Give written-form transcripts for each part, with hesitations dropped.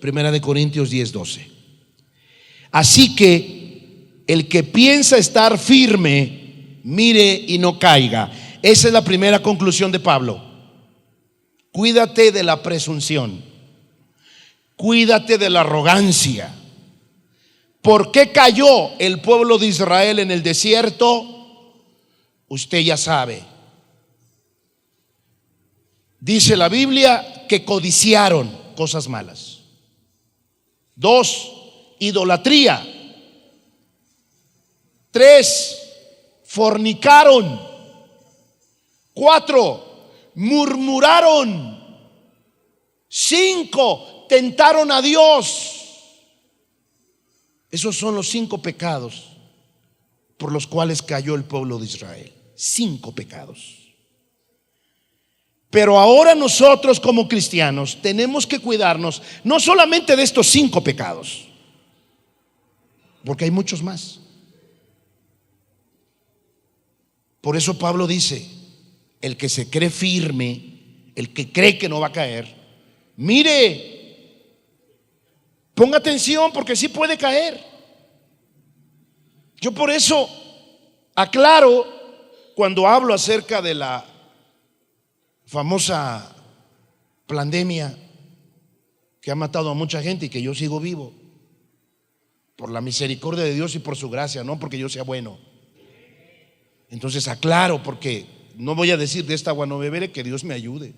Primera de Corintios 10:12. Así que el que piensa estar firme, mire y no caiga. Esa es la primera conclusión de Pablo. Cuídate de la presunción. Cuídate de la arrogancia. ¿Por qué cayó el pueblo de Israel en el desierto? Usted ya sabe. Dice la Biblia que codiciaron cosas malas. 2, idolatría. 3, fornicaron. 4, murmuraron. 5, tentaron a Dios. Esos son los 5 pecados por los cuales cayó el pueblo de Israel. 5 pecados. Pero ahora nosotros como cristianos tenemos que cuidarnos no solamente de estos 5 pecados, porque hay muchos más. Por eso Pablo dice: el que se cree firme, el que cree que no va a caer, mire, ponga atención, porque sí puede caer. Yo por eso aclaro cuando hablo acerca de la famosa pandemia que ha matado a mucha gente y que yo sigo vivo por la misericordia de Dios y por su gracia, no porque yo sea bueno. Entonces aclaro, porque no voy a decir de esta agua no beberé, que Dios me ayude.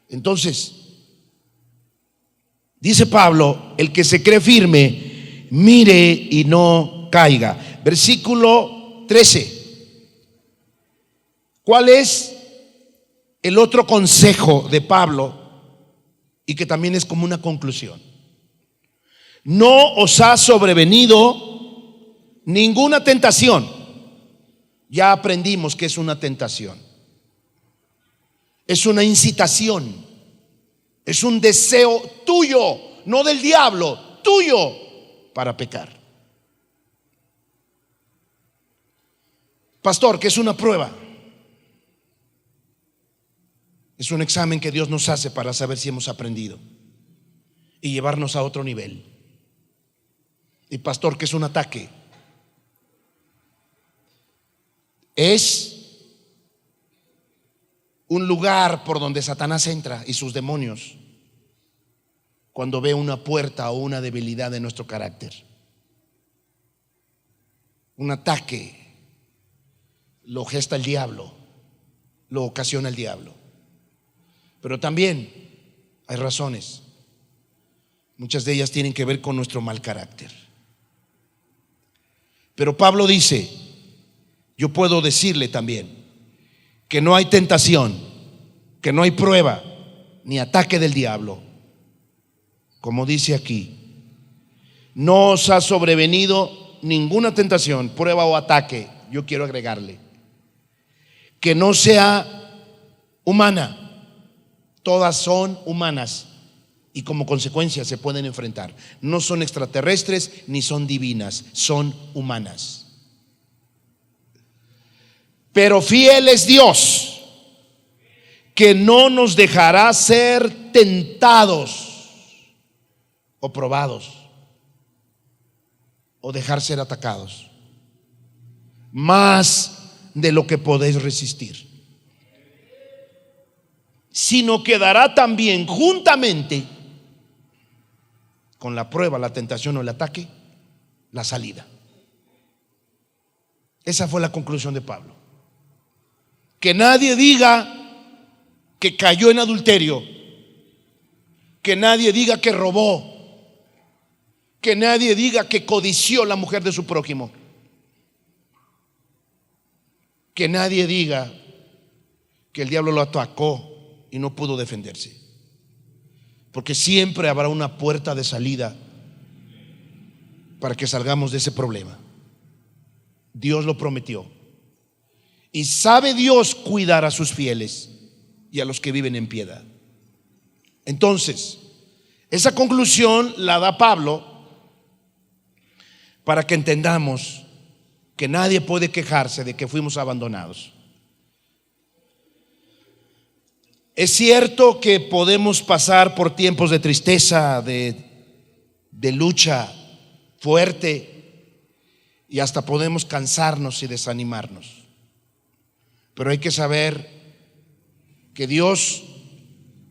Entonces dice Pablo: el que se cree firme, mire y no caiga. Versículo 13. ¿Cuál es el otro consejo de Pablo? Y que también es como una conclusión. No os ha sobrevenido ninguna tentación. Ya aprendimos que es una tentación. Es una incitación. Es un deseo tuyo, no del diablo, tuyo, para pecar. Pastor, ¿qué es una prueba? Es un examen que Dios nos hace para saber si hemos aprendido y llevarnos a otro nivel. Y pastor, ¿qué es un ataque? Es un lugar por donde Satanás entra y sus demonios cuando ve una puerta o una debilidad de nuestro carácter. Un ataque lo gesta el diablo, lo ocasiona el diablo. Pero también hay razones. Muchas de ellas tienen que ver con nuestro mal carácter. Pero Pablo dice: yo puedo decirle también que no hay tentación, que no hay prueba ni ataque del diablo, como dice aquí. No os ha sobrevenido ninguna tentación, prueba o ataque, yo quiero agregarle, que no sea humana. Todas son humanas y como consecuencia se pueden enfrentar. No son extraterrestres ni son divinas, son humanas. Pero fiel es Dios, que no nos dejará ser tentados o probados o dejar ser atacados más de lo que podéis resistir, sino que dará también juntamente con la prueba, la tentación o el ataque, la salida. Esa fue la conclusión de Pablo. Que nadie diga que cayó en adulterio, que nadie diga que robó, que nadie diga que codició la mujer de su prójimo, que nadie diga que el diablo lo atacó y no pudo defenderse, porque siempre habrá una puerta de salida para que salgamos de ese problema. Dios lo prometió. Y sabe Dios cuidar a sus fieles y a los que viven en piedad. Entonces, esa conclusión la da Pablo para que entendamos que nadie puede quejarse de que fuimos abandonados. Es cierto que podemos pasar por tiempos de tristeza, de lucha fuerte, y hasta podemos cansarnos y desanimarnos. Pero hay que saber que Dios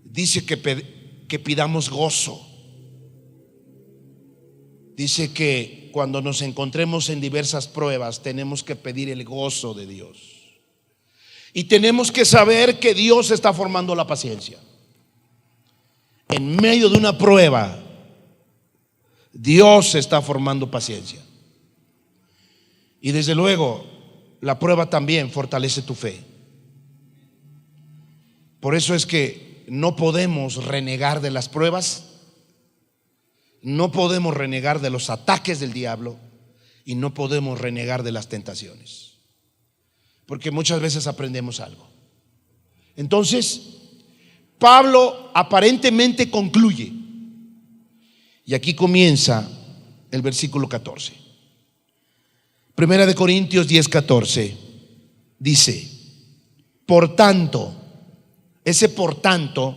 dice que pidamos gozo. Dice que cuando nos encontremos en diversas pruebas tenemos que pedir el gozo de Dios. Y tenemos que saber que Dios está formando la paciencia. En medio de una prueba, Dios está formando paciencia. Y desde luego, la prueba también fortalece tu fe. Por eso es que no podemos renegar de las pruebas, no podemos renegar de los ataques del diablo y no podemos renegar de las tentaciones. Porque muchas veces aprendemos algo. Entonces, Pablo aparentemente concluye. Y aquí comienza el versículo 14. Primera de Corintios 10:14 dice: por tanto, ese por tanto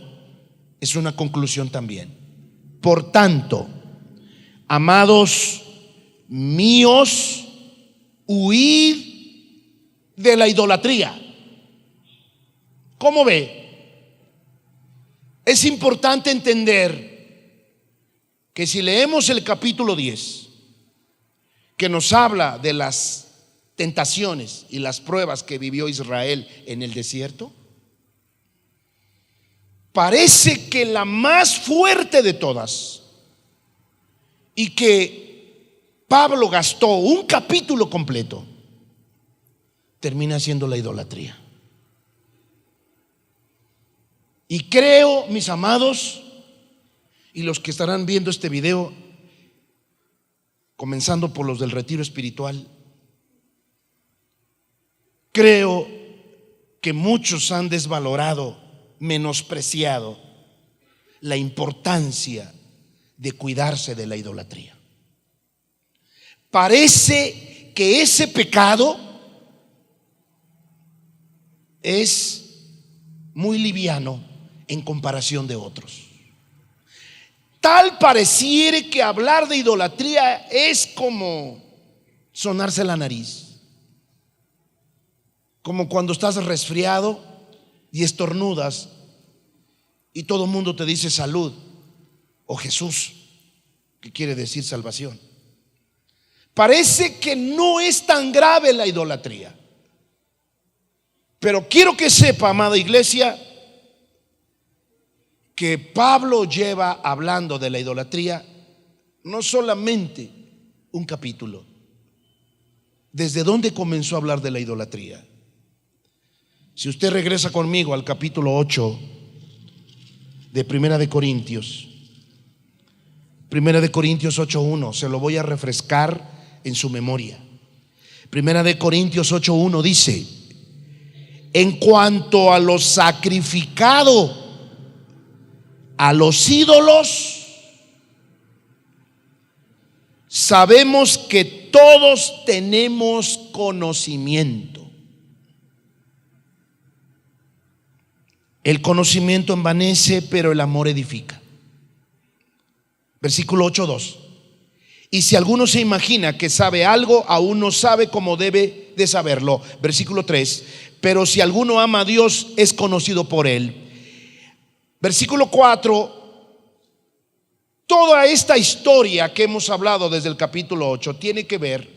es una conclusión también. Por tanto, amados míos, huid de la idolatría. ¿Cómo ve? Es importante entender que si leemos el capítulo 10, que nos habla de las tentaciones y las pruebas que vivió Israel en el desierto, parece que la más fuerte de todas, y que Pablo gastó un capítulo completo, termina siendo la idolatría. Y creo, mis amados, y los que estarán viendo este video, comenzando por los del retiro espiritual, creo que muchos han desvalorado, menospreciado la importancia de cuidarse de la idolatría. Parece que ese pecado es muy liviano en comparación de otros. Tal pareciera que hablar de idolatría es como sonarse la nariz, como cuando estás resfriado y estornudas y todo el mundo te dice salud o Jesús, que quiere decir salvación. Parece que no es tan grave la idolatría. Pero quiero que sepa, amada iglesia, que Pablo lleva hablando de la idolatría no solamente un capítulo. ¿Desde dónde comenzó a hablar de la idolatría? Si usted regresa conmigo al capítulo 8 de Primera de Corintios, Primera de Corintios 8:1, se lo voy a refrescar en su memoria. Primera de Corintios 8:1 dice: en cuanto a lo sacrificado a los ídolos, sabemos que todos tenemos conocimiento. El conocimiento envanece, pero el amor edifica. Versículo 8:2. Y si alguno se imagina que sabe algo, aún no sabe cómo debe de saberlo. Versículo 3. Pero si alguno ama a Dios, es conocido por él. Versículo 4. Toda esta historia que hemos hablado desde el capítulo 8 tiene que ver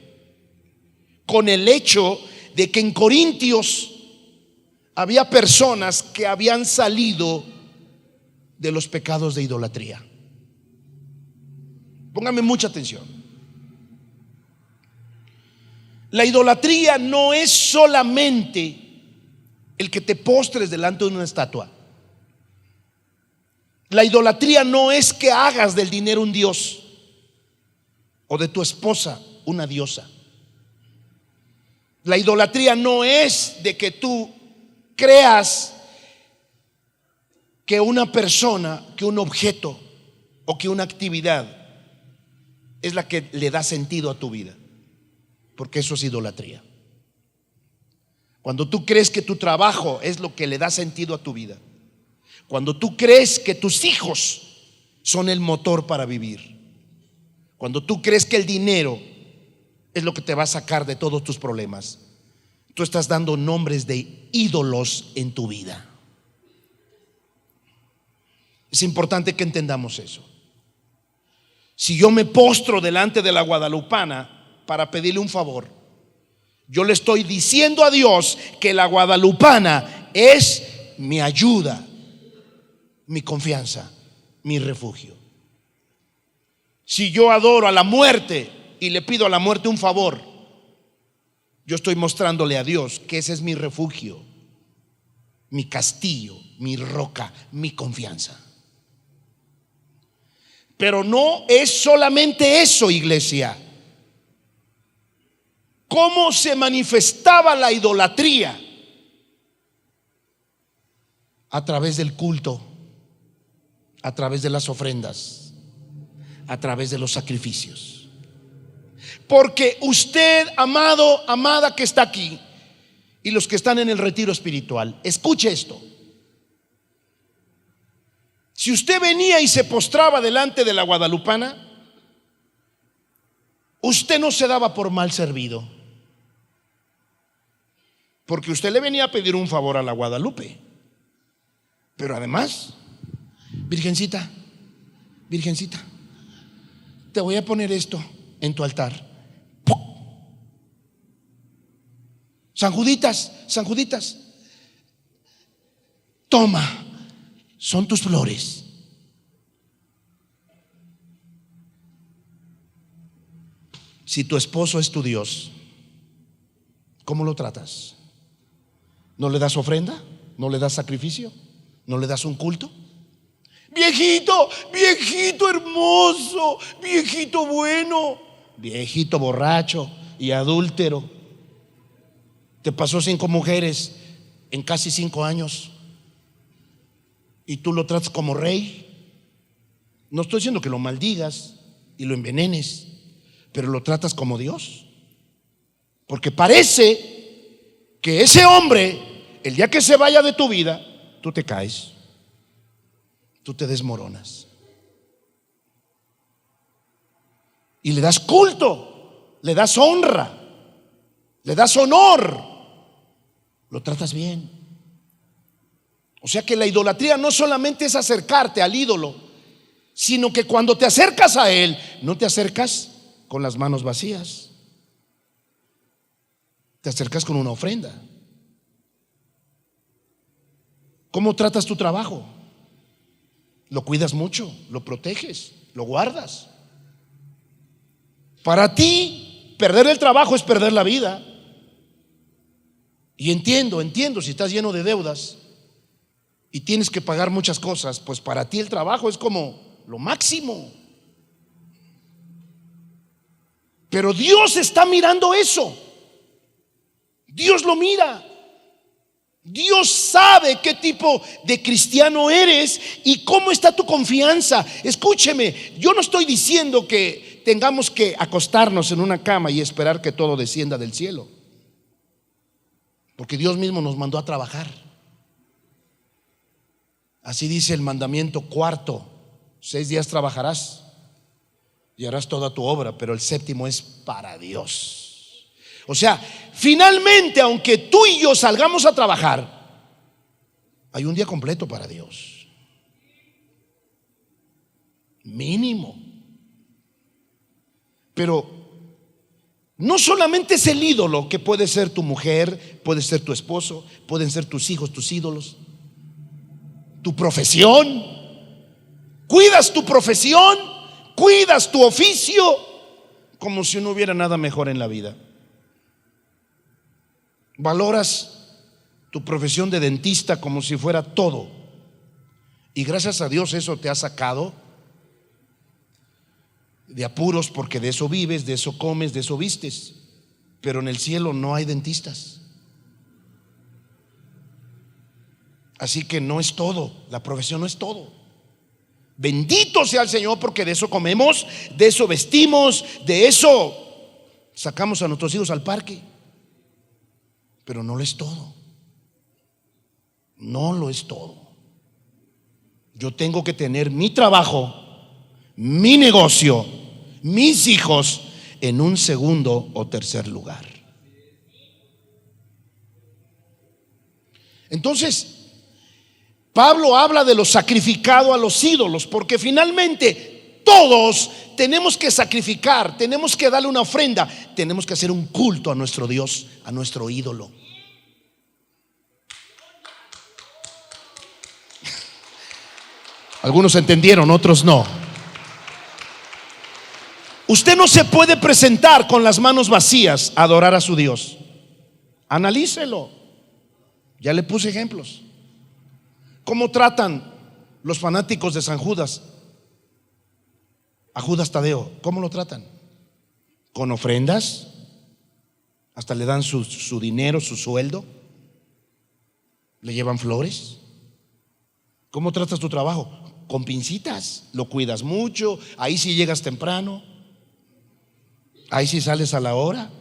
con el hecho de que en Corintios había personas que habían salido de los pecados de idolatría. Póngame mucha atención. La idolatría no es solamente el que te postres delante de una estatua. La idolatría no es que hagas del dinero un dios o de tu esposa una diosa. La idolatría no es de que tú creas que una persona, que un objeto o que una actividad es la que le da sentido a tu vida, porque eso es idolatría. Cuando tú crees que tu trabajo es lo que le da sentido a tu vida, Cuando tú crees que tus hijos son el motor para vivir. Cuando tú crees que el dinero es lo que te va a sacar de todos tus problemas, tú estás dando nombres de ídolos en tu vida. Es importante que entendamos eso. Si yo me postro delante de la guadalupana para pedirle un favor, yo le estoy diciendo a Dios que la guadalupana es mi ayuda, mi confianza, mi refugio. Si yo adoro a la muerte y le pido a la muerte un favor, yo estoy mostrándole a Dios que ese es mi refugio, mi castillo, mi roca, mi confianza. Pero no es solamente eso, iglesia. ¿Cómo se manifestaba la idolatría? A través del culto, a través de las ofrendas, a través de los sacrificios. Porque usted, amado, amada que está aquí, y los que están en el retiro espiritual, escuche esto. Si usted venía y se postraba delante de la guadalupana, usted no se daba por mal servido, porque usted le venía a pedir un favor a la Guadalupe. Pero además, Virgencita, Virgencita, te voy a poner esto en tu altar. San Juditas, San Juditas, toma, son tus flores. Si tu esposo es tu Dios, ¿cómo lo tratas? ¿No le das ofrenda? ¿No le das sacrificio? ¿No le das un culto? Viejito, viejito hermoso, viejito bueno, viejito borracho y adúltero. Te pasó 5 mujeres en casi 5 años y tú lo tratas como rey. No estoy diciendo que lo maldigas y lo envenenes, pero lo tratas como Dios. Porque parece que ese hombre, el día que se vaya de tu vida, tú te caes, tú te desmoronas y le das culto, le das honra, le das honor, lo tratas bien. O sea que la idolatría no solamente es acercarte al ídolo, sino que cuando te acercas a él, no te acercas con las manos vacías, te acercas con una ofrenda. ¿Cómo tratas tu trabajo? Lo cuidas mucho, lo proteges, lo guardas. Para ti, perder el trabajo es perder la vida. Y entiendo, si estás lleno de deudas y tienes que pagar muchas cosas, pues para ti el trabajo es como lo máximo. Pero Dios está mirando eso. Dios lo mira. Dios sabe qué tipo de cristiano eres y cómo está tu confianza. Escúcheme, yo no estoy diciendo que tengamos que acostarnos en una cama y esperar que todo descienda del cielo, porque Dios mismo nos mandó a trabajar. Así dice el mandamiento 4: 6 días trabajarás y harás toda tu obra, pero el 7º es para Dios. O sea, finalmente, aunque tú y yo salgamos a trabajar, hay un día completo para Dios, mínimo. Pero no solamente es el ídolo, que puede ser tu mujer, puede ser tu esposo, pueden ser tus hijos, tus ídolos, tu profesión. Cuidas tu profesión, cuidas tu oficio como si no hubiera nada mejor en la vida. Valoras tu profesión de dentista como si fuera todo. Y gracias a Dios eso te ha sacado de apuros, porque de eso vives, de eso comes, de eso vistes. Pero en el cielo no hay dentistas. Así que no es todo, la profesión no es todo. Bendito sea el Señor, porque de eso comemos, de eso vestimos, de eso sacamos a nuestros hijos al parque. Pero no lo es todo. No lo es todo. Yo tengo que tener mi trabajo, mi negocio, mis hijos en un segundo o tercer lugar. Entonces, Pablo habla de lo sacrificado a los ídolos, porque finalmente todos tenemos que sacrificar, tenemos que darle una ofrenda, tenemos que hacer un culto a nuestro Dios, a nuestro ídolo. Algunos entendieron, otros no. Usted no se puede presentar con las manos vacías a adorar a su Dios. Analícelo. Ya le puse ejemplos. ¿Cómo tratan los fanáticos de San Judas a Judas Tadeo? ¿Cómo lo tratan? ¿Con ofrendas? Hasta le dan su dinero, su sueldo. ¿Le llevan flores? ¿Cómo tratas tu trabajo? Con pincitas. Lo cuidas mucho. Ahí sí llegas temprano. Ahí sí sales a la hora.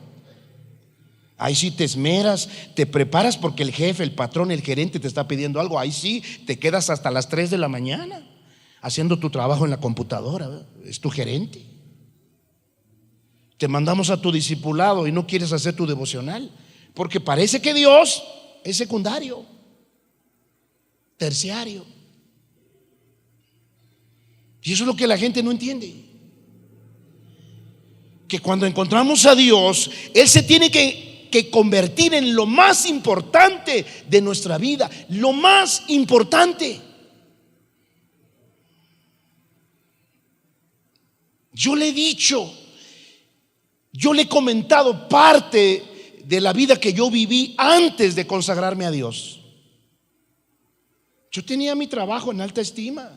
Ahí sí te esmeras, te preparas porque el jefe, el patrón, el gerente te está pidiendo algo. Ahí sí te quedas hasta las 3 de la mañana haciendo tu trabajo en la computadora, ¿verdad? Es tu gerente. Te mandamos a tu discipulado y no quieres hacer tu devocional porque parece que Dios es secundario, terciario. Y eso es lo que la gente no entiende. Que cuando encontramos a Dios, Él se tiene que convertir en lo más importante de nuestra vida, lo más importante. Yo le he dicho, yo le he comentado parte de la vida que yo viví antes de consagrarme a Dios. Yo tenía mi trabajo en alta estima.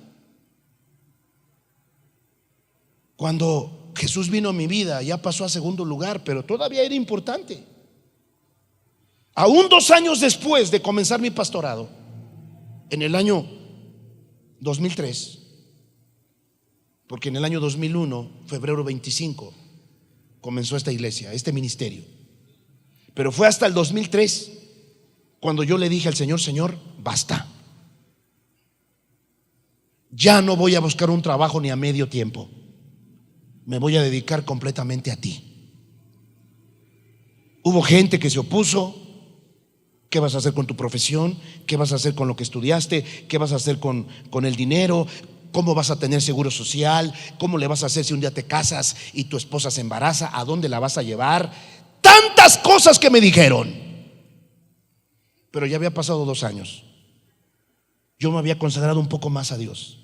Cuando Jesús vino a mi vida, ya pasó a segundo lugar, pero todavía era importante. Aún 2 años después de comenzar mi pastorado, en el año 2003, porque en el año 2001, febrero 25, comenzó esta iglesia, este ministerio. Pero fue hasta el 2003 cuando yo le dije al Señor: Señor, basta. Ya no voy a buscar un trabajo ni a medio tiempo. Me voy a dedicar completamente a ti. Hubo gente que se opuso. ¿Qué vas a hacer con tu profesión? ¿Qué vas a hacer con lo que estudiaste? ¿Qué vas a hacer con el dinero? ¿Cómo vas a tener seguro social? ¿Cómo le vas a hacer si un día te casas y tu esposa se embaraza? ¿A dónde la vas a llevar? Tantas cosas que me dijeron. Pero ya había pasado 2 años. Yo me había consagrado un poco más a Dios.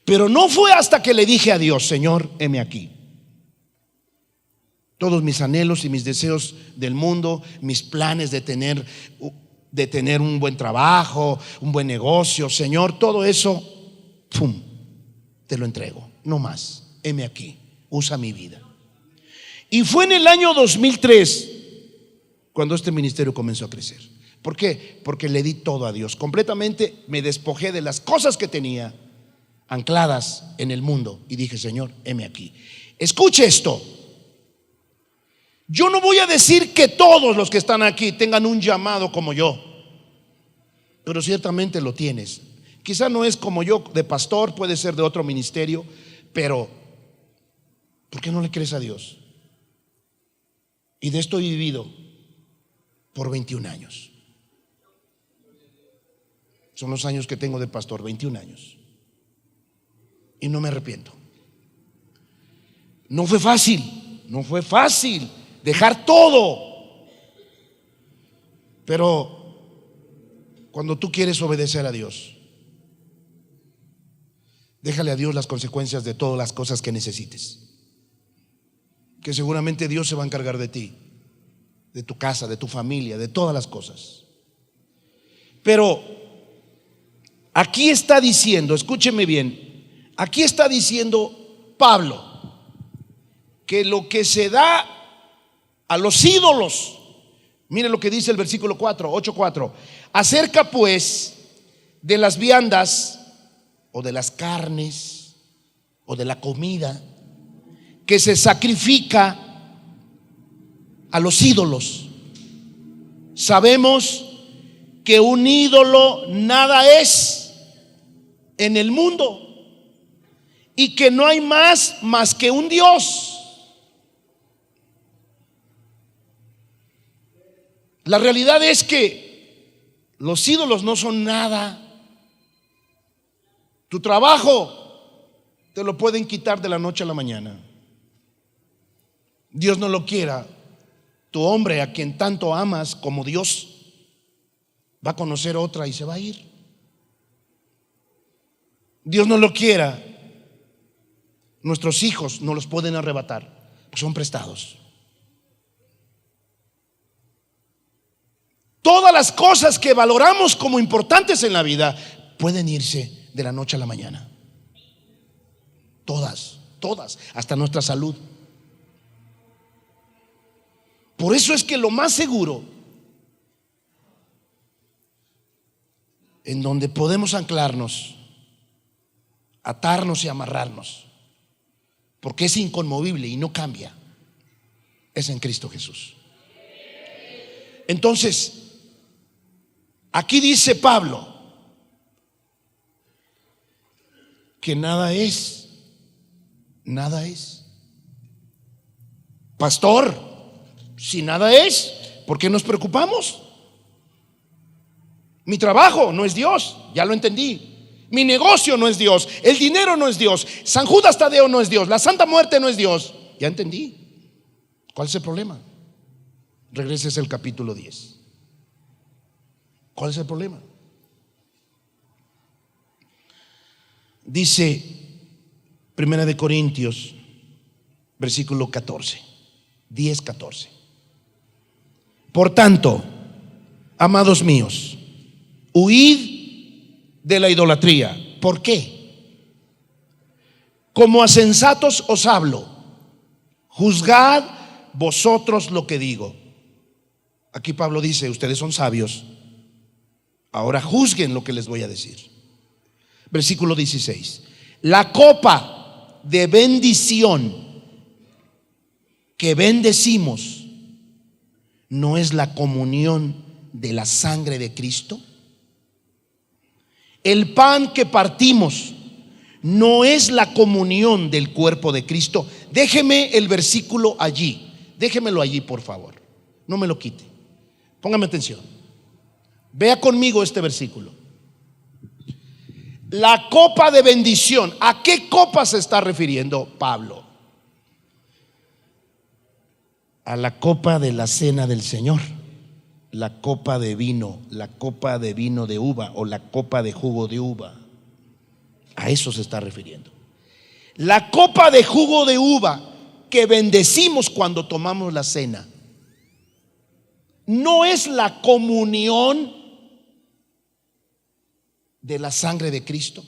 Pero no fue hasta que le dije a Dios: Señor, heme aquí. Todos mis anhelos y mis deseos del mundo, mis planes de tener un buen trabajo, un buen negocio, Señor, todo eso, ¡pum!, te lo entrego. No más, heme aquí, usa mi vida. Y fue en el año 2003 cuando este ministerio comenzó a crecer. ¿Por qué? Porque le di todo a Dios. Completamente me despojé de las cosas que tenía ancladas en el mundo y dije: Señor, heme aquí. Escuche esto. Yo no voy a decir que todos los que están aquí tengan un llamado como yo, pero ciertamente lo tienes. Quizá no es como yo de pastor, puede ser de otro ministerio, pero ¿por qué no le crees a Dios? Y de esto he vivido por 21 años. Son los años que tengo de pastor, 21 años. Y no me arrepiento. No fue fácil, no fue fácil dejar todo. Pero cuando tú quieres obedecer a Dios, déjale a Dios las consecuencias de todas las cosas que necesites, que seguramente Dios se va a encargar de ti, de tu casa, de tu familia, de todas las cosas. Pero aquí está diciendo, escúcheme bien, aquí está diciendo Pablo que lo que se da a los ídolos, mire lo que dice el versículo 8:4: acerca pues de las viandas o de las carnes o de la comida que se sacrifica a los ídolos. Sabemos que un ídolo nada es en el mundo y que no hay más que un Dios. La realidad es que los ídolos no son nada. Tu trabajo te lo pueden quitar de la noche a la mañana. Dios no lo quiera. Tu hombre, a quien tanto amas como Dios, va a conocer otra y se va a ir. Dios no lo quiera. Nuestros hijos no los pueden arrebatar, pues son prestados. Todas las cosas que valoramos como importantes en la vida pueden irse de la noche a la mañana. Todas, hasta nuestra salud. Por eso es que lo más seguro, en donde podemos anclarnos, atarnos y amarrarnos, porque es inconmovible y no cambia, es en Cristo Jesús. Entonces, aquí dice Pablo que nada es. Pastor, si nada es, ¿por qué nos preocupamos? Mi trabajo no es Dios, ya lo entendí. Mi negocio no es Dios, el dinero no es Dios, San Judas Tadeo no es Dios, la Santa Muerte no es Dios. Ya entendí. ¿Cuál es el problema? Regreses al capítulo 10. ¿Cuál es el problema? Dice 1 Corintios versículo 14, 10:14. Por tanto, amados míos, huid de la idolatría. ¿Por qué? Como a sensatos os hablo, juzgad vosotros lo que digo. Aquí Pablo dice, ustedes son sabios, ahora juzguen lo que les voy a decir. Versículo 16. La copa de bendición que bendecimos, ¿no es la comunión de la sangre de Cristo? El pan que partimos, ¿no es la comunión del cuerpo de Cristo? Déjeme el versículo allí, déjemelo allí por favor, no me lo quite. Póngame atención, vea conmigo este versículo. La copa de bendición, ¿a qué copa se está refiriendo Pablo? A la copa de la cena del Señor, la copa de vino de uva o la copa de jugo de uva. A eso se está refiriendo. La copa de jugo de uva que bendecimos cuando tomamos la cena, ¿no es la comunión de la sangre de Cristo?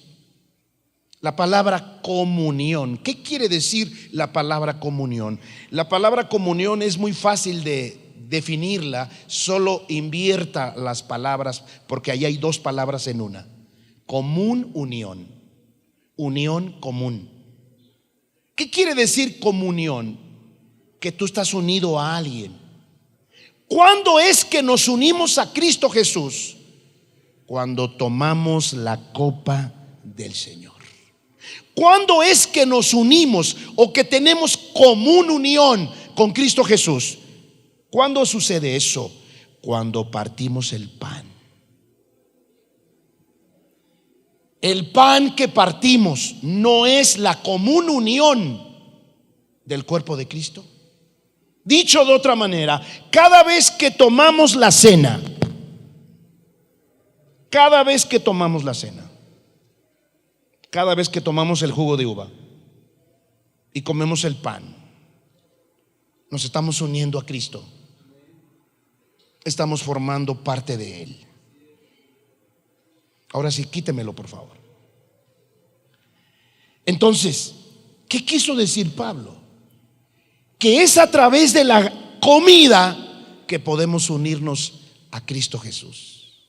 La palabra comunión, ¿qué quiere decir la palabra comunión? La palabra comunión es muy fácil de definirla, solo invierta las palabras, porque ahí hay dos palabras en una. Común, unión. Unión, común. ¿Qué quiere decir comunión? Que tú estás unido a alguien. ¿Cuándo es que nos unimos a Cristo Jesús? Cuando tomamos la copa del Señor. ¿Cuándo es que nos unimos o que tenemos común unión con Cristo Jesús? ¿Cuándo sucede eso? Cuando partimos el pan. El pan que partimos, ¿no es la común unión del cuerpo de Cristo? Dicho de otra manera, cada vez que tomamos la cena, cada vez que tomamos la cena, cada vez que tomamos el jugo de uva y comemos el pan, nos estamos uniendo a Cristo. Estamos formando parte de Él. Ahora sí, quítemelo por favor. Entonces, ¿qué quiso decir Pablo? Que es a través de la comida que podemos unirnos a Cristo Jesús.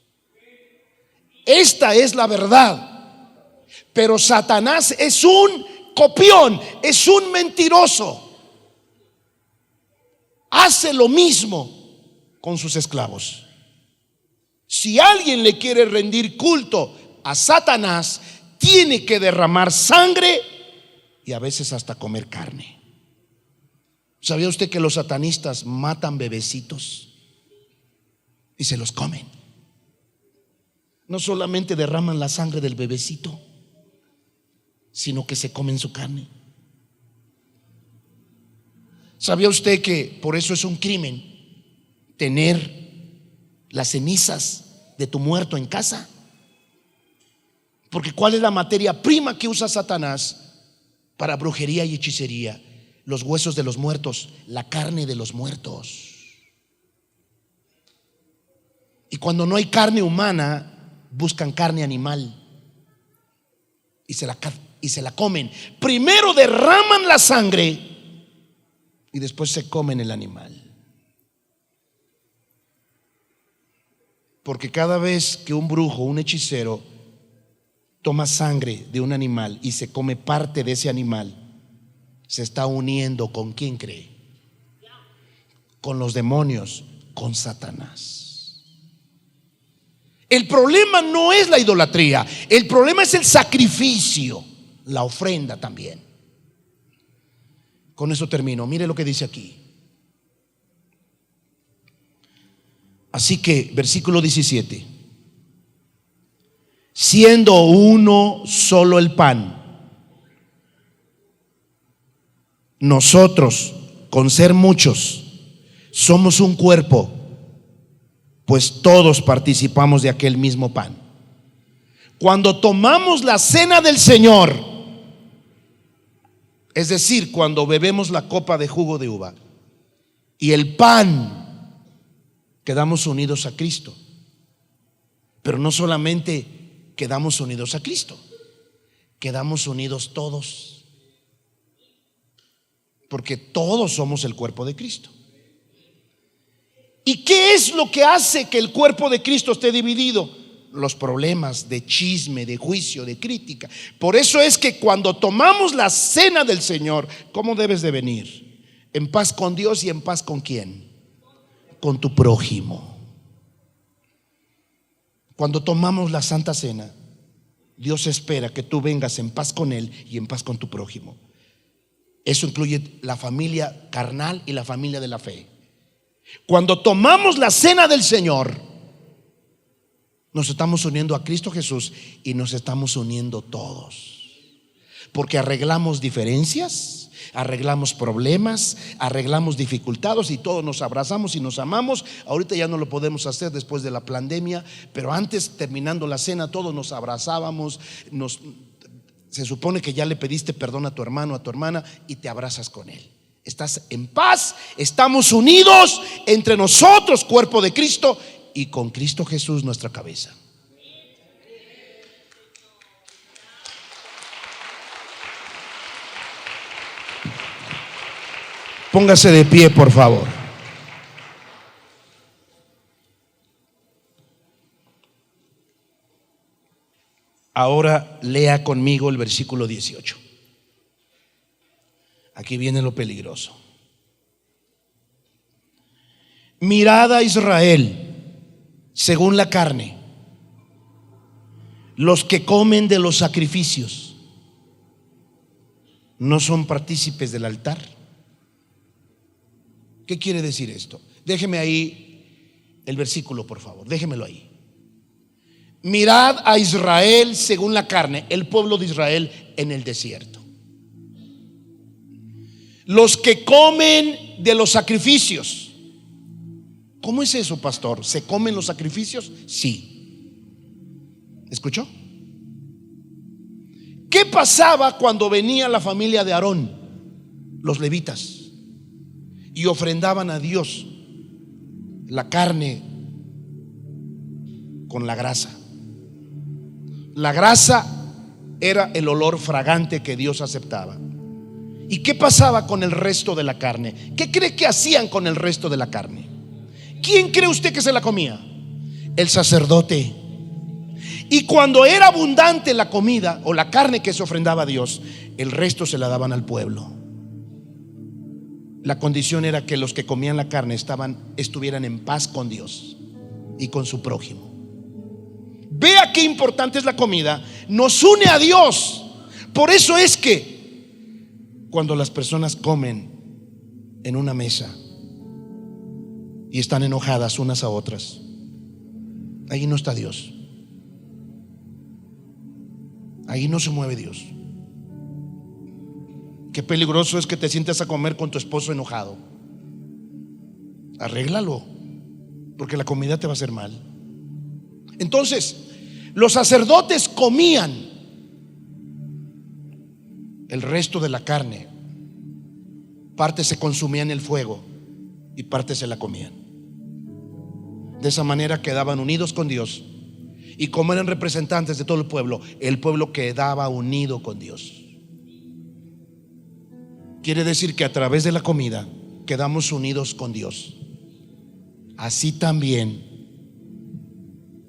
Esta es la verdad. Pero Satanás es un copión, es un mentiroso. Hace lo mismo con sus esclavos. Si alguien le quiere rendir culto a Satanás, tiene que derramar sangre y a veces hasta comer carne. ¿Sabía usted que los satanistas matan bebecitos y se los comen? No solamente derraman la sangre del bebecito, sino que se comen su carne. ¿Sabía usted que por eso es un crimen tener las cenizas de tu muerto en casa? Porque ¿cuál es la materia prima que usa Satanás para brujería y hechicería? Los huesos de los muertos, la carne de los muertos. Y cuando no hay carne humana, buscan carne animal y se la comen. Primero derraman la sangre y después se comen el animal. Porque cada vez que un brujo, un hechicero, toma sangre de un animal y se come parte de ese animal, se está uniendo ¿con quién cree? Con los demonios, con Satanás. El problema no es la idolatría, el problema es el sacrificio, la ofrenda también. Con eso termino. Mire lo que dice aquí. Así que, versículo 17. Siendo uno solo el pan, nosotros, con ser muchos, somos un cuerpo, pues todos participamos de aquel mismo pan. Cuando tomamos la cena del Señor, es decir, cuando bebemos la copa de jugo de uva y el pan, quedamos unidos a Cristo. Pero no solamente quedamos unidos a Cristo, quedamos unidos todos, porque todos somos el cuerpo de Cristo. ¿Y qué es lo que hace que el cuerpo de Cristo esté dividido? Los problemas de chisme, de juicio, de crítica. Por eso es que cuando tomamos la cena del Señor, ¿cómo debes de venir? En paz con Dios y en paz con ¿quién? Con tu prójimo. Cuando tomamos la Santa Cena, Dios espera que tú vengas en paz con Él y en paz con tu prójimo. Eso incluye la familia carnal y la familia de la fe. Cuando tomamos la cena del Señor, nos estamos uniendo a Cristo Jesús y nos estamos uniendo todos. Porque arreglamos diferencias, arreglamos problemas, arreglamos dificultades y todos nos abrazamos y nos amamos. Ahorita ya no lo podemos hacer después de la pandemia, pero antes, terminando la cena, todos nos abrazábamos. Se supone que ya le pediste perdón a tu hermano, a tu hermana, y te abrazas con él. Estás en paz, estamos unidos entre nosotros, cuerpo de Cristo, y con Cristo Jesús, nuestra cabeza. Póngase de pie, por favor. Ahora lea conmigo el versículo 18. Aquí viene lo peligroso. Mirad a Israel según la carne, los que comen de los sacrificios no son partícipes del altar. ¿Qué quiere decir esto? Déjeme ahí el versículo, por favor, déjemelo ahí. Mirad a Israel según la carne, el pueblo de Israel en el desierto. Los que comen de los sacrificios. ¿Cómo es eso, pastor? ¿Se comen los sacrificios? Sí. ¿Escuchó? ¿Qué pasaba cuando venía la familia de Aarón, los levitas, y ofrendaban a Dios la carne con la grasa? La grasa era el olor fragante que Dios aceptaba. ¿Y qué pasaba con el resto de la carne? ¿Qué cree que hacían con el resto de la carne? ¿Quién cree usted que se la comía? El sacerdote. Y cuando era abundante la comida o la carne que se ofrendaba a Dios, el resto se la daban al pueblo. La condición era que los que comían la carne estuvieran en paz con Dios y con su prójimo. Vea qué importante es la comida. Nos une a Dios. Por eso es que cuando las personas comen en una mesa y están enojadas unas a otras, ahí no está Dios. Ahí no se mueve Dios. Qué peligroso es que te sientes a comer con tu esposo enojado. Arréglalo, porque la comida te va a hacer mal. Entonces, los sacerdotes comían el resto de la carne. Parte se consumía en el fuego y parte se la comían. De esa manera quedaban unidos con Dios. Y como eran representantes de todo el pueblo quedaba unido con Dios. Quiere decir que a través de la comida quedamos unidos con Dios. Así también,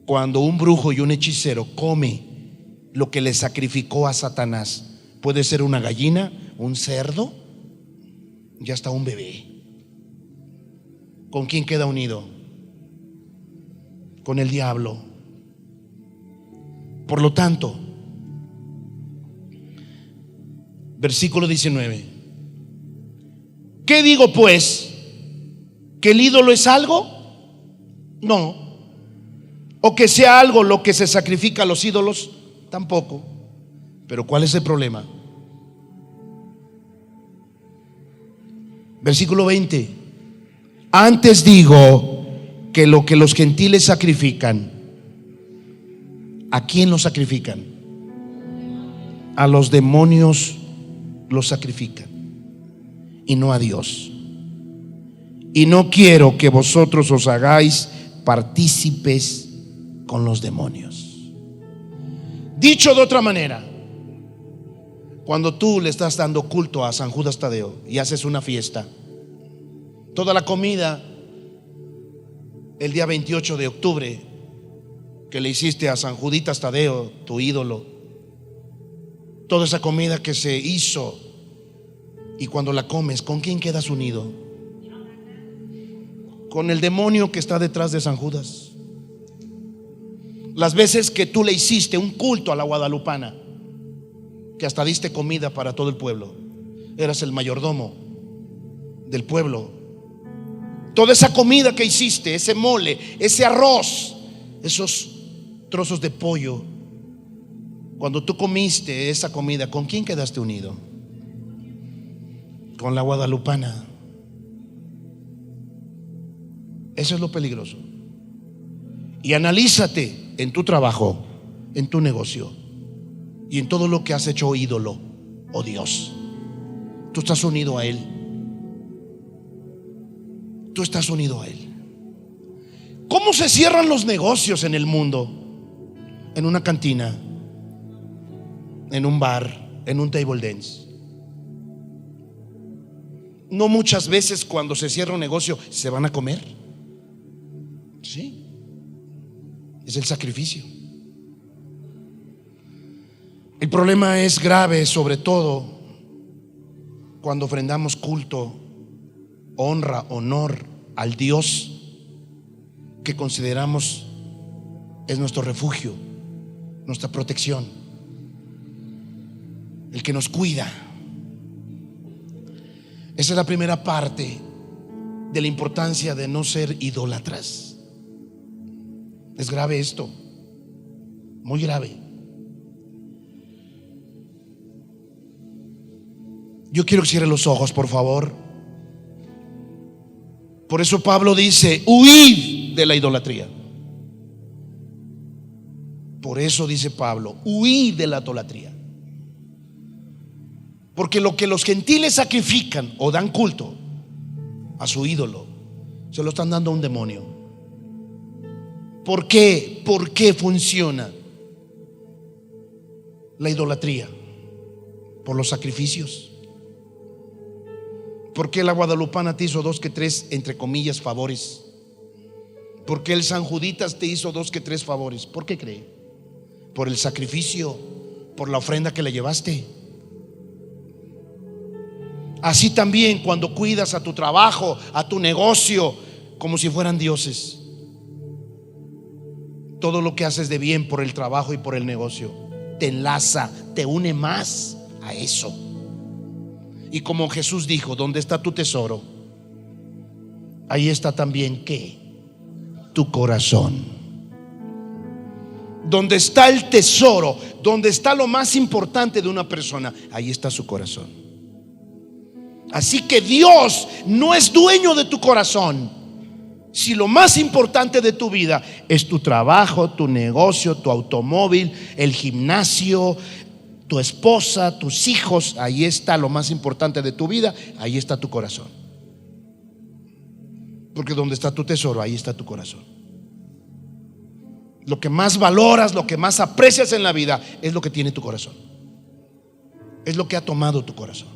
cuando un brujo y un hechicero come lo que le sacrificó a Satanás, puede ser una gallina, un cerdo y hasta un bebé. ¿Con quién queda unido? Con el diablo. Por lo tanto, versículo 19. ¿Qué digo pues? ¿Que el ídolo es algo? No. ¿O que sea algo lo que se sacrifica a los ídolos? Tampoco. Pero ¿cuál es el problema? Versículo 20. Antes digo que lo que los gentiles sacrifican, ¿a quién lo sacrifican? A los demonios los sacrifican y no a Dios. Y no quiero que vosotros os hagáis partícipes con los demonios. Dicho de otra manera, cuando tú le estás dando culto a San Judas Tadeo y haces una fiesta, toda la comida el día 28 de octubre que le hiciste a San Juditas Tadeo, tu ídolo, toda esa comida que se hizo, y cuando la comes, ¿con quién quedas unido? Con el demonio que está detrás de San Judas. Las veces que tú le hiciste un culto a la guadalupana, que hasta diste comida para todo el pueblo, eras el mayordomo del pueblo. Toda esa comida que hiciste, ese mole, ese arroz, esos trozos de pollo, cuando tú comiste esa comida, ¿con quién quedaste unido? Con la guadalupana. Eso es lo peligroso. Y analízate en tu trabajo, en tu negocio y en todo lo que has hecho ídolo o Dios. Tú estás unido a Él. Tú estás unido a Él. ¿Cómo se cierran los negocios en el mundo? En una cantina, en un bar, en un table dance. No muchas veces cuando se cierra un negocio se van a comer. Sí, es el sacrificio. El problema es grave, sobre todo cuando ofrendamos culto, honra, honor al Dios que consideramos es nuestro refugio, nuestra protección, el que nos cuida. Esa es la primera parte de la importancia de no ser idólatras. Es grave esto, muy grave. Yo quiero que cierre los ojos, por favor. Por eso Pablo dice: huid de la idolatría. Por eso dice Pablo: huid de la idolatría. Porque lo que los gentiles sacrifican o dan culto a su ídolo, se lo están dando a un demonio. ¿Por qué? ¿Por qué funciona la idolatría? Por los sacrificios. ¿Por qué la guadalupana te hizo 2 que 3, entre comillas, favores? ¿Por qué el San Juditas te hizo 2 que 3 favores? ¿Por qué cree? Por el sacrificio, por la ofrenda que le llevaste. Así también cuando cuidas a tu trabajo, a tu negocio, como si fueran dioses. todo lo que haces de bien por el trabajo y por el negocio te enlaza, te une más a eso. Y como Jesús dijo, donde está tu tesoro, ahí está también ¿qué? Tu corazón. Donde está el tesoro, donde está lo más importante de una persona, ahí está su corazón. Así que Dios no es dueño de tu corazón. Si lo más importante de tu vida es tu trabajo, tu negocio, tu automóvil, el gimnasio, tu esposa, tus hijos, ahí está lo más importante de tu vida, ahí está tu corazón. Porque donde está tu tesoro, ahí está tu corazón. Lo que más valoras, lo que más aprecias en la vida es lo que tiene tu corazón. Es lo que ha tomado tu corazón.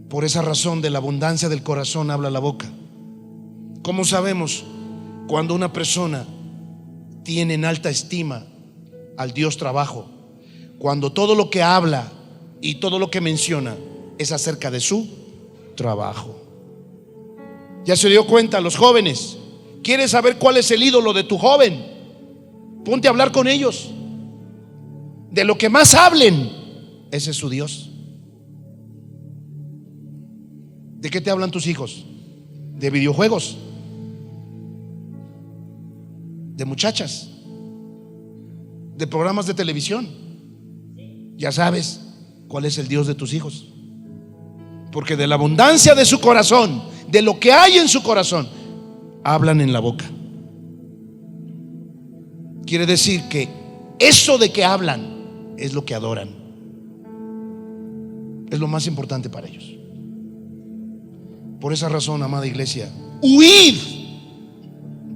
Por esa razón, de la abundancia del corazón habla la boca. ¿Cómo sabemos cuando una persona tiene en alta estima al Dios trabajo? Cuando todo lo que habla y todo lo que menciona es acerca de su trabajo. ¿Ya se dio cuenta, los jóvenes? ¿Quieres saber cuál es el ídolo de tu joven? Ponte a hablar con ellos. De lo que más hablen, ese es su Dios. ¿De qué te hablan tus hijos? De videojuegos, de muchachas, de programas de televisión. Ya sabes cuál es el Dios de tus hijos. Porque de la abundancia de su corazón, de lo que hay en su corazón, hablan en la boca. Quiere decir que eso de que hablan es lo que adoran. Es lo más importante para ellos. Por esa razón, amada iglesia, huid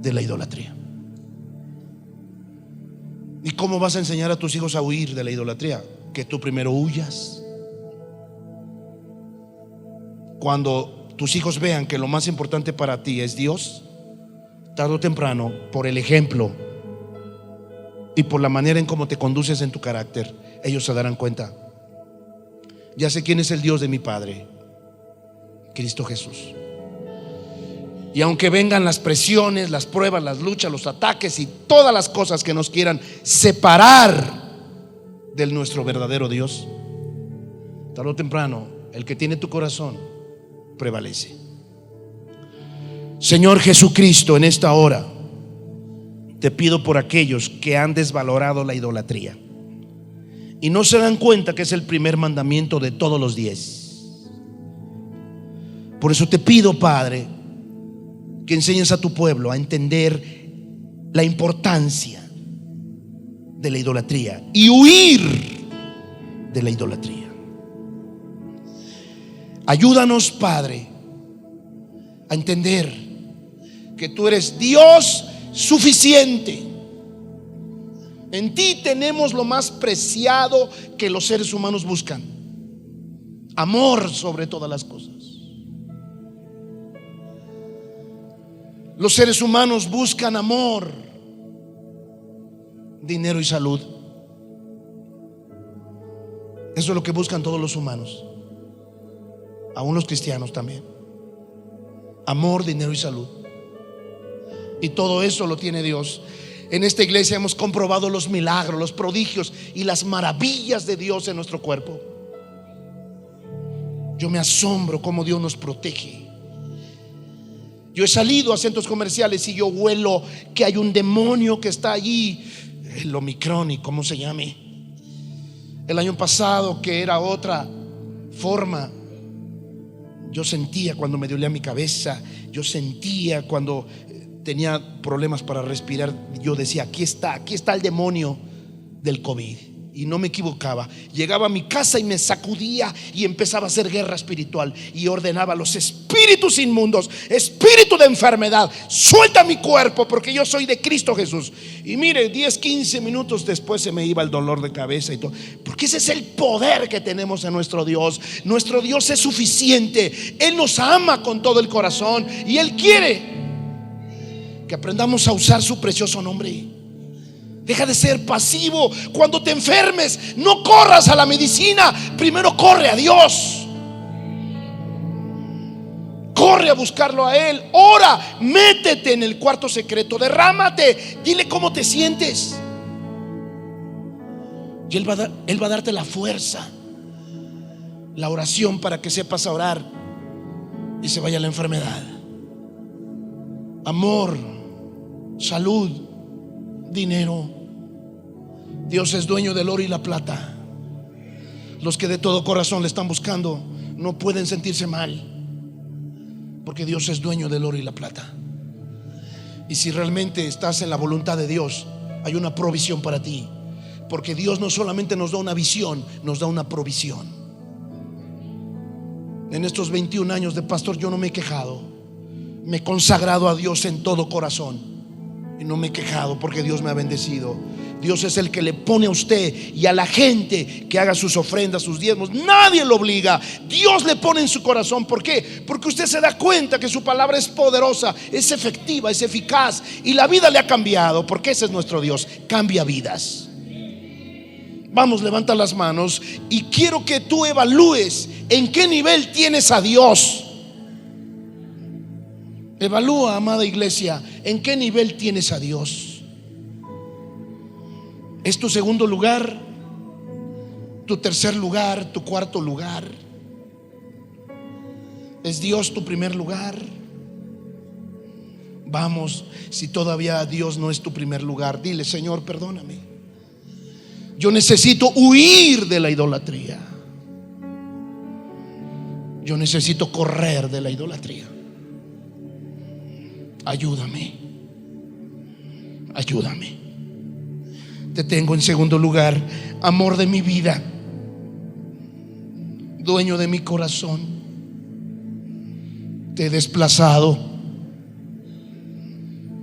de la idolatría. ¿Y cómo vas a enseñar a tus hijos a huir de la idolatría? Que tú primero huyas. Cuando tus hijos vean que lo más importante para ti es Dios, tarde o temprano, por el ejemplo y por la manera en cómo te conduces en tu carácter, ellos se darán cuenta. Ya sé quién es el Dios de mi Padre, Cristo Jesús. Y aunque vengan las presiones, las pruebas, las luchas, los ataques y todas las cosas que nos quieran separar de nuestro verdadero Dios, tarde o temprano, el que tiene tu corazón prevalece. Señor Jesucristo, en esta hora te pido por aquellos que han desvalorado la idolatría y no se dan cuenta que es el primer mandamiento de todos los 10. Por eso te pido, Padre, que enseñes a tu pueblo a entender la importancia de la idolatría y huir de la idolatría. Ayúdanos, Padre, a entender que tú eres Dios suficiente. En ti tenemos lo más preciado que los seres humanos buscan: amor sobre todas las cosas. Los seres humanos buscan amor, dinero y salud. Eso es lo que buscan todos los humanos, aún los cristianos también. Amor, dinero y salud. Y todo eso lo tiene Dios. En esta iglesia hemos comprobado los milagros, los prodigios y las maravillas de Dios en nuestro cuerpo. Yo me asombro cómo Dios nos protege. Yo he salido a centros comerciales y yo huelo que hay un demonio que está allí, el Omicron y cómo se llame. El año pasado, que era otra forma, yo sentía cuando me dolía mi cabeza, yo sentía cuando tenía problemas para respirar, yo decía, aquí está el demonio del COVID. Y no me equivocaba. Llegaba a mi casa y me sacudía y empezaba a hacer guerra espiritual y ordenaba a los espíritus inmundos, espíritu de enfermedad, suelta mi cuerpo porque yo soy de Cristo Jesús. Y mire, 10-15 minutos después se me iba el dolor de cabeza y todo, porque ese es el poder que tenemos en nuestro Dios. Nuestro Dios es suficiente. Él nos ama con todo el corazón y Él quiere que aprendamos a usar su precioso nombre. Deja de ser pasivo. Cuando te enfermes, no corras a la medicina, primero corre a Dios. corre a buscarlo a Él, ora, métete en el cuarto secreto, derrámate, dile cómo te sientes. Y Él va a darte la fuerza, la oración para que sepas orar y se vaya la enfermedad. Amor, salud, dinero. Dios es dueño del oro y la plata. Los que de todo corazón le están buscando no pueden sentirse mal, porque Dios es dueño del oro y la plata. Y si realmente estás en la voluntad de Dios, hay una provisión para ti, porque Dios no solamente nos da una visión, nos da una provisión. En estos 21 años de pastor yo no me he quejado. Me he consagrado a Dios en todo corazón y no me he quejado, porque Dios me ha bendecido. Dios es el que le pone a usted y a la gente que haga sus ofrendas, sus diezmos. Nadie lo obliga. Dios le pone en su corazón. ¿Por qué? Porque usted se da cuenta que su palabra es poderosa, es efectiva, es eficaz, y la vida le ha cambiado, porque ese es nuestro Dios, cambia vidas. Vamos, levanta las manos y quiero que tú evalúes en qué nivel tienes a Dios. Evalúa, amada iglesia, en qué nivel tienes a Dios. ¿Es tu segundo lugar? ¿Tu tercer lugar? ¿Tu cuarto lugar? ¿Es Dios tu primer lugar? Vamos, si todavía Dios no es tu primer lugar, dile: Señor, perdóname. Yo necesito huir de la idolatría. Yo necesito correr de la idolatría. Ayúdame. Ayúdame. Te tengo en segundo lugar, amor de mi vida, dueño de mi corazón. Te he desplazado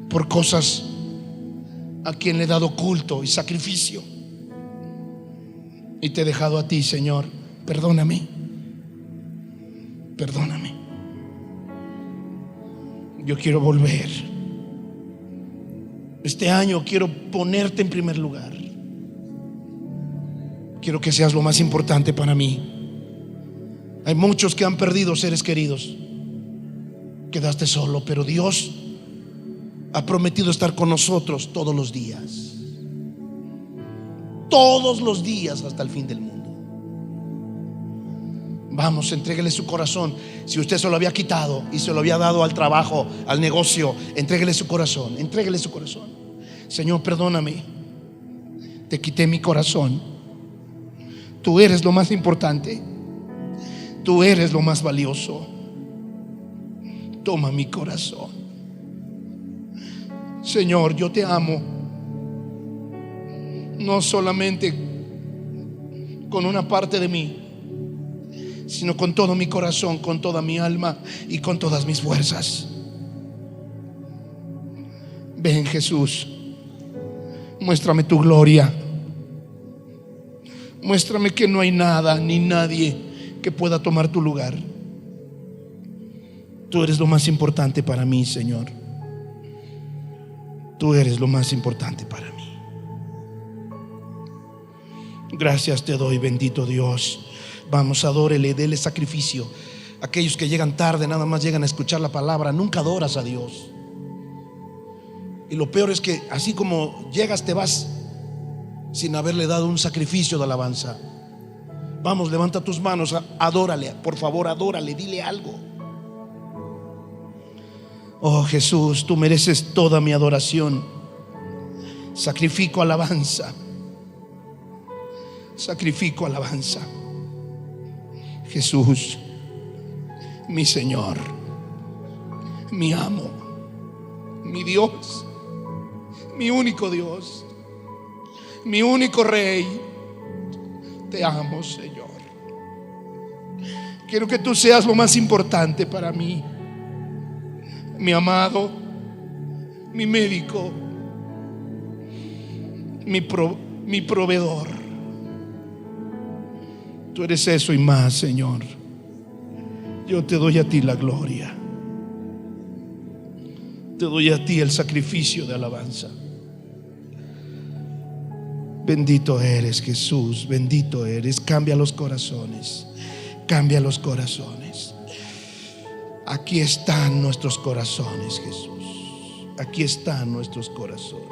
por cosas a quien le he dado culto y sacrificio, y te he dejado a ti, Señor. Perdóname. Perdóname. Yo quiero volver. Este año quiero ponerte en primer lugar. Quiero que seas lo más importante para mí. Hay muchos que han perdido seres queridos. Quedaste solo, pero Dios ha prometido estar con nosotros todos los días. Todos los días hasta el fin del mundo. Vamos, entréguele su corazón. Si usted se lo había quitado y se lo había dado al trabajo, al negocio, entréguele su corazón. Entréguele su corazón. Señor, perdóname. Te quité mi corazón. Tú eres lo más importante. Tú eres lo más valioso. Toma mi corazón. Señor, yo te amo. No solamente con una parte de mí, sino con todo mi corazón, con toda mi alma y con todas mis fuerzas. Ven, Jesús, muéstrame tu gloria. Muéstrame que no hay nada ni nadie que pueda tomar tu lugar. Tú eres lo más importante para mí, Señor. Tú eres lo más importante para mí. Gracias te doy, bendito Dios. Vamos, adórele, dele sacrificio. Aquellos que llegan tarde, nada más llegan a escuchar la palabra, nunca adoras a Dios. Y lo peor es que así como llegas, te vas sin haberle dado un sacrificio de alabanza. Vamos, levanta tus manos, adórale, por favor, adórale, dile algo. Oh Jesús, tú mereces toda mi adoración. Sacrifico alabanza. Sacrifico alabanza. Jesús, mi Señor, mi amo, mi Dios, mi único Dios, mi único Rey. Te amo, Señor. Quiero que tú seas lo más importante para mí, mi amado, mi médico, mi proveedor. Tú eres eso y más, Señor. Yo te doy a ti la gloria. Te doy a ti el sacrificio de alabanza. Bendito eres, Jesús, bendito eres. Cambia los corazones. Cambia los corazones. Aquí están nuestros corazones, Jesús. Aquí están nuestros corazones.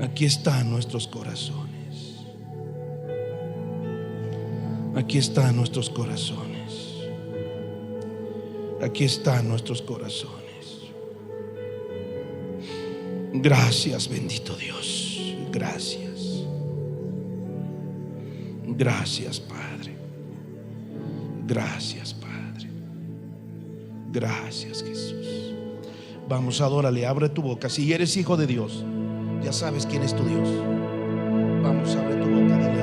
Aquí están nuestros corazones. Aquí están nuestros corazones. Aquí están nuestros corazones. Gracias, bendito Dios. Gracias. Gracias, Padre. Gracias, Padre. Gracias, Jesús. Vamos, adórale, abre tu boca. Si eres hijo de Dios, ya sabes quién es tu Dios. Vamos, abre tu boca, dile.